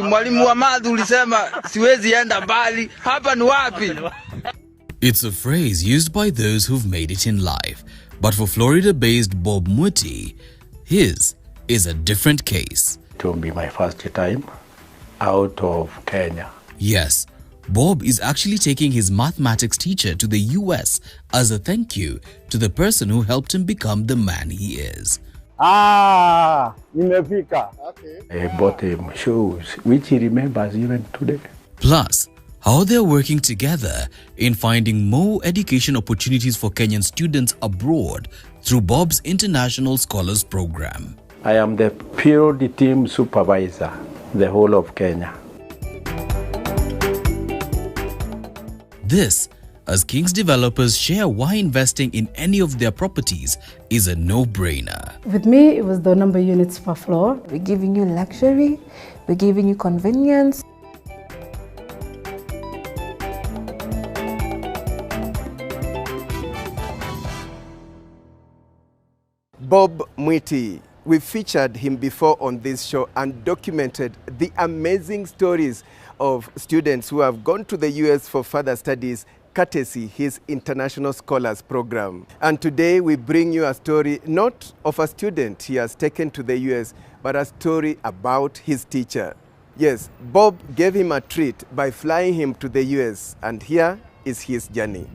Mwalimu wa math ulisema siwezi enda mbali. Hapa ni wapi? It's a phrase used by those who've made it in life. But for Florida-based Bob Mwiti, his is a different case. It will be my first time out of Kenya. Yes, Bob is actually taking his mathematics teacher to the US as a thank you to the person who helped him become the man he is. Nimefika. Okay. I bought him shoes, which he remembers even today. Plus, how they're working together in finding more education opportunities for Kenyan students abroad through Bob's International Scholars Program. I am the period team supervisor, the whole of Kenya. This, as King's developers share why investing in any of their properties is a no-brainer. With me, it was the number of units per floor. We're giving you luxury, we're giving you convenience. Bob Mwiti. We featured him before on this show and documented the amazing stories of students who have gone to the US for further studies, courtesy his International Scholars Program. And today we bring you a story not of a student he has taken to the US, but a story about his teacher. Yes, Bob gave him a treat by flying him to the US, and here is his journey.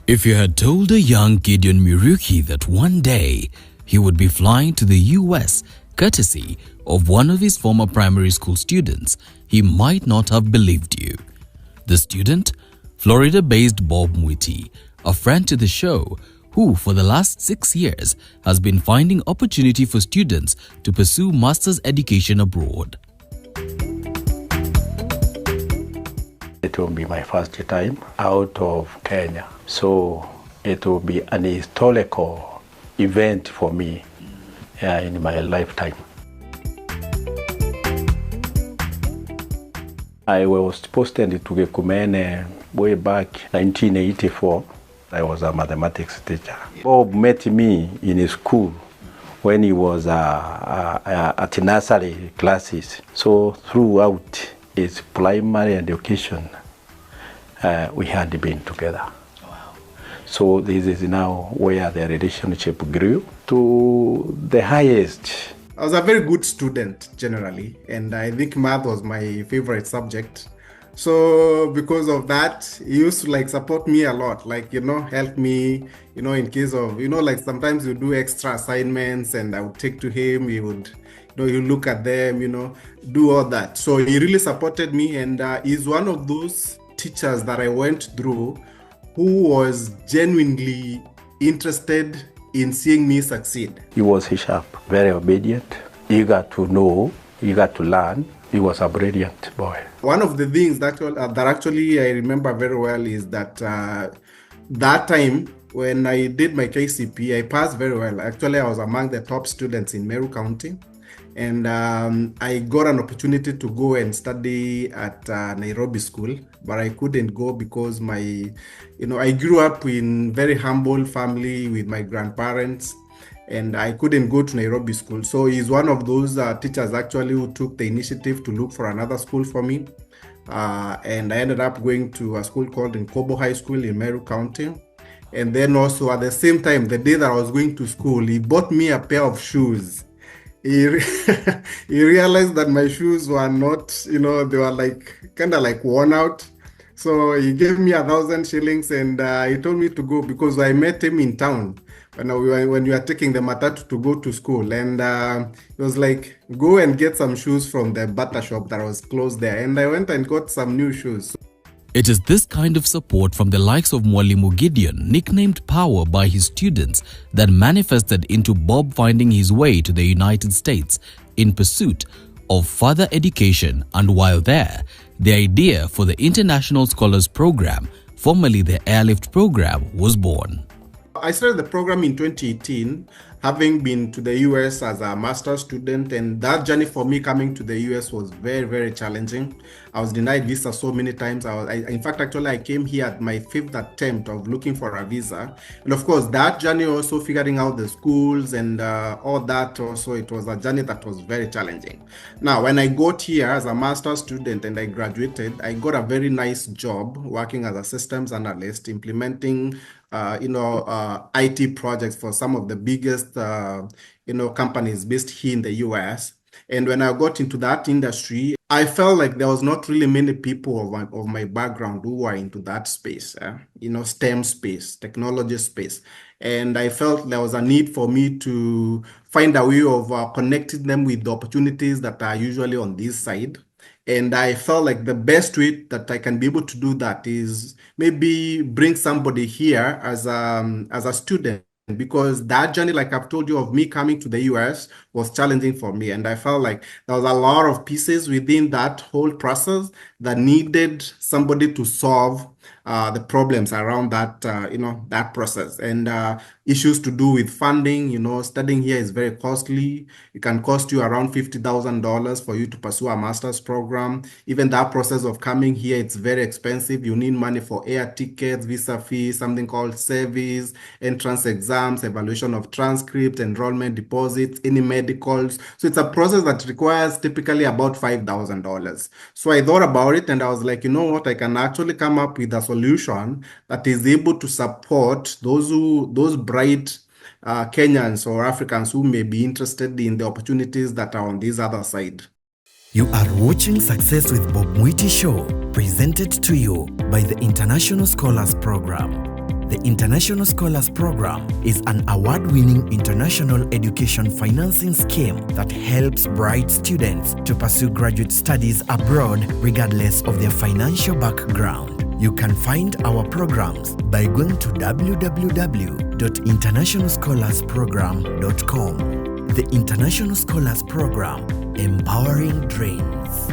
If you had told a young Gideon Miruki that one day he would be flying to the US courtesy of one of his former primary school students, he might not have believed you. The student, Florida-based Bob Mwiti, a friend to the show, who for the last 6 years has been finding opportunity for students to pursue master's education abroad. It will be my first time out of Kenya. So it will be an historical event for me in my lifetime. I was posted to Gekumene way back 1984. I was a mathematics teacher. Bob met me in his school when he was at nursery classes. So throughout his primary education, we had been together. Wow. So this is now where the relationship grew to the highest. I was a very good student generally, and I think math was my favorite subject. So because of that, he used to support me a lot, help me, in case of, sometimes you do extra assignments and I would take to him, he would, you look at them, do all that. So he really supported me, and he's one of those teachers that I went through who was genuinely interested in seeing me succeed. He was sharp, very obedient, eager to know, eager to learn. He was a brilliant boy. One of the things that actually I remember very well is that that time when I did my KCP, I passed very well. Actually, I was among the top students in Meru County. And I got an opportunity to go and study at Nairobi School, but I couldn't go because I grew up in very humble family with my grandparents, and I couldn't go to Nairobi School. So he's one of those teachers actually who took the initiative to look for another school for me. And I ended up going to a school called Nkobo High School in Meru County. And then also at the same time, the day that I was going to school, he bought me a pair of shoes. He realized that my shoes were not, they were kind of worn out. So he gave me 1,000 shillings and he told me to go because I met him in town when we were taking the matatu to go to school. And he was like, go and get some shoes from the butter shop that was closed there. And I went and got some new shoes. It is this kind of support from the likes of Mwalimu Gideon, nicknamed Power by his students, that manifested into Bob finding his way to the United States in pursuit of further education, and while there, the idea for the International Scholars Program, formerly the Airlift Program, was born. I started the program in 2018, having been to the US as a master's student, and that journey for me coming to the US was very, very challenging. I was denied visa so many times. In fact, actually, I came here at my 5th attempt of looking for a visa. And of course, that journey also figuring out the schools and all that also, it was a journey that was very challenging. Now, when I got here as a master's student and I graduated, I got a very nice job working as a systems analyst, implementing IT projects for some of the biggest, companies based here in the US. And when I got into that industry, I felt like there was not really many people of my background who were into that space, STEM space, technology space. And I felt there was a need for me to find a way of connecting them with the opportunities that are usually on this side. And I felt like the best way that I can be able to do that is maybe bring somebody here as a student, because that journey, like I've told you, of me coming to the US was challenging for me. And I felt like there was a lot of pieces within that whole process that needed somebody to solve the problems around that, that process. And issues to do with funding, studying here is very costly. It can cost you around $50,000 for you to pursue a master's program. Even that process of coming here, it's very expensive. You need money for air tickets, visa fees, something called service, entrance exams, evaluation of transcript, enrollment deposits, any medicals. So it's a process that requires typically about $5,000. So I thought about it and I was like, you know what, I can actually come up with a solution that is able to support those bright Kenyans or Africans who may be interested in the opportunities that are on this other side. You are watching Success with Bob Mwiti Show, presented to you by the International Scholars Program. The International Scholars Program is an award-winning international education financing scheme that helps bright students to pursue graduate studies abroad regardless of their financial background. You can find our programs by going to www.internationalscholarsprogram.com. The International Scholars Program, empowering dreams.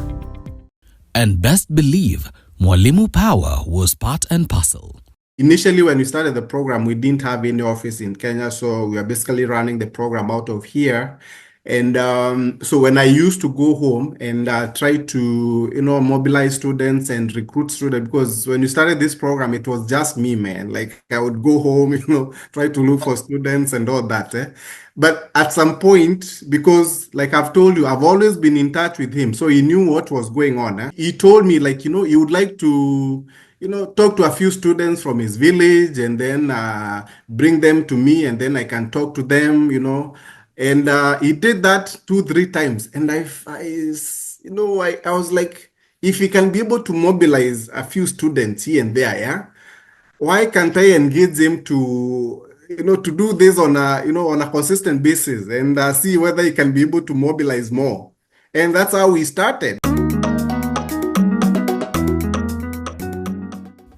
And best believe, Mwalimu Power was part and parcel. Initially, when we started the program, we didn't have any office in Kenya, so we were basically running the program out of here. And so when I used to go home and try to, mobilize students and recruit students, because when we started this program, it was just me, man. Like I would go home, try to look for students and all that. But at some point, because like I've told you, I've always been in touch with him. So he knew what was going on. He told me like, he would like to talk to a few students from his village and then bring them to me and then I can talk to them, And he did that 2-3 times. And I was like, if he can be able to mobilize a few students here and there, yeah, why can't I engage him to, to do this on a consistent basis and see whether he can be able to mobilize more. And that's how we started.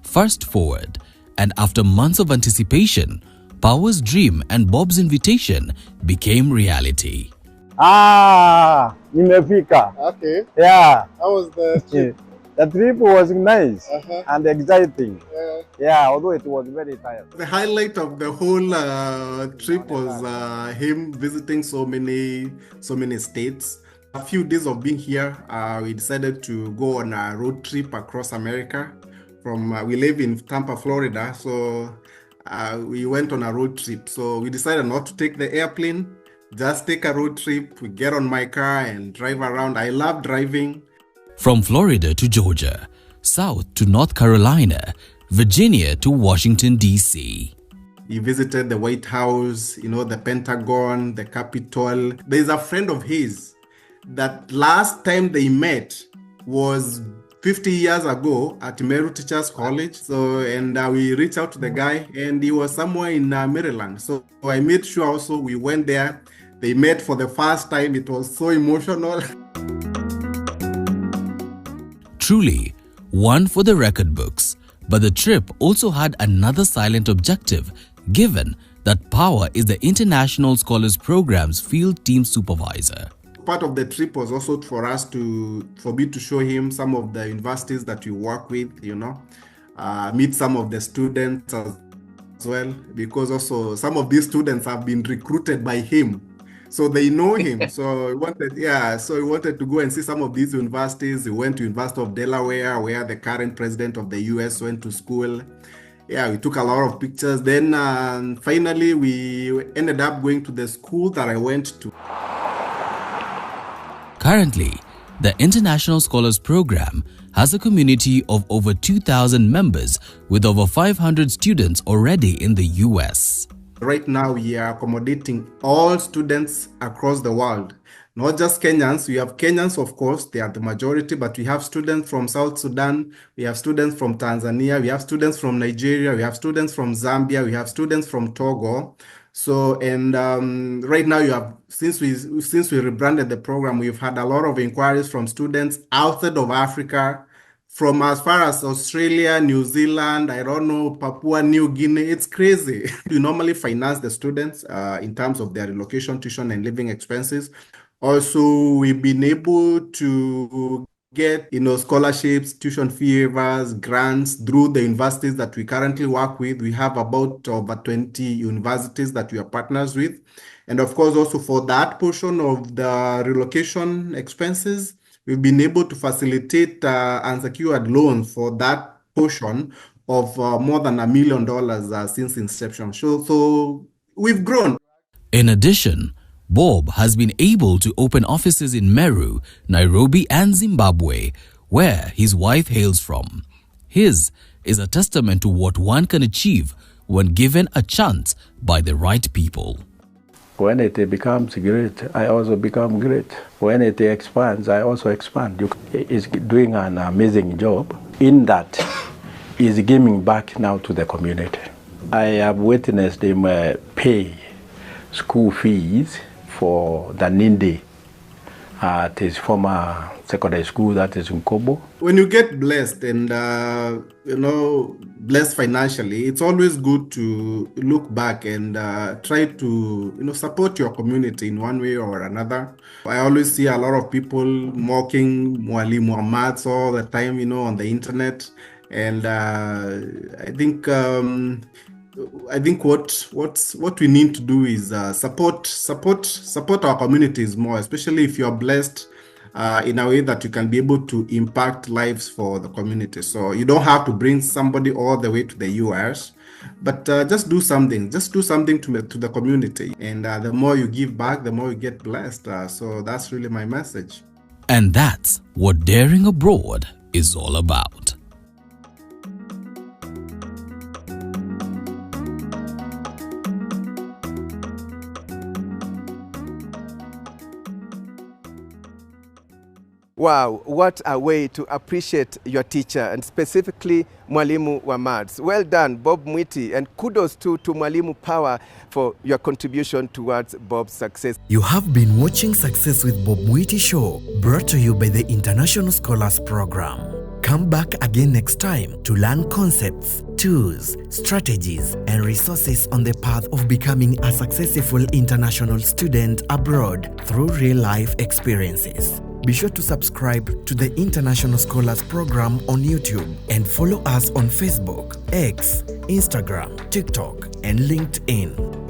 Fast forward, and after months of anticipation, Power's dream and Bob's invitation became reality. Nimefika. Okay. Yeah. How was the trip? The trip was nice and exciting. Yeah, although it was very tired. The highlight of the whole trip was him visiting so many states. A few days of being here, we decided to go on a road trip across America. We live in Tampa, Florida, so we went on a road trip. So we decided not to take the airplane, just take a road trip. We get on my car and drive around. I love driving. From Florida to Georgia, South to North Carolina, Virginia to Washington, D.C. He visited the White House, the Pentagon, the Capitol. There's a friend of his that last time they met was 50 years ago at Meru Teachers College. So, and we reached out to the guy and he was somewhere in Maryland. So I made sure also we went there. They met for the first time. It was so emotional. Truly, one for the record books. But the trip also had another silent objective, given that Power is the International Scholars Program's field team supervisor. Part of the trip was also for me to show him some of the universities that we work with, meet some of the students as well, because also some of these students have been recruited by him. So they know him. So he wanted to go and see some of these universities. He went to University of Delaware, where the current president of the US went to school. Yeah, we took a lot of pictures. Then finally, we ended up going to the school that I went to. Currently, the International Scholars Program has a community of over 2,000 members with over 500 students already in the US. Right now, we are accommodating all students across the world, not just Kenyans. We have Kenyans, of course, they are the majority, but we have students from South Sudan, we have students from Tanzania, we have students from Nigeria, we have students from Zambia, we have students from Togo. So, and right now, since we rebranded the program, we've had a lot of inquiries from students outside of Africa, from as far as Australia, New Zealand, I don't know, Papua New Guinea. It's crazy. We normally finance the students in terms of their relocation, tuition, and living expenses. Also, we've been able to get, scholarships, tuition fee waivers, grants through the universities that we currently work with. We have about over 20 universities that we are partners with. And of course, also for that portion of the relocation expenses, we've been able to facilitate unsecured loans for that portion of more than $1 million since inception. So we've grown. In addition, Bob has been able to open offices in Meru, Nairobi and Zimbabwe, where his wife hails from. His is a testament to what one can achieve when given a chance by the right people. When it becomes great, I also become great. When it expands, I also expand. He's doing an amazing job in that he's giving back now to the community. I have witnessed him pay school fees for the Nindi at his former secondary school, that is in Kobo. When you get blessed and, blessed financially, it's always good to look back and try to, support your community in one way or another. I always see a lot of people mocking Mwalimu all the time, on the internet. And I think what we need to do is support our communities more, especially if you are blessed in a way that you can be able to impact lives for the community. So you don't have to bring somebody all the way to the US, but just do something. Just do something to the community. And the more you give back, the more you get blessed. So that's really my message. And that's what Daring Abroad is all about. Wow, what a way to appreciate your teacher, and specifically Mwalimu wa Maths. Well done, Bob Mwiti, and kudos to Mwalimu Power for your contribution towards Bob's success. You have been watching Success with Bob Mwiti Show, brought to you by the International Scholars Program. Come back again next time to learn concepts, tools, strategies, and resources on the path of becoming a successful international student abroad through real-life experiences. Be sure to subscribe to the International Scholars Program on YouTube and follow us on Facebook, X, Instagram, TikTok, and LinkedIn.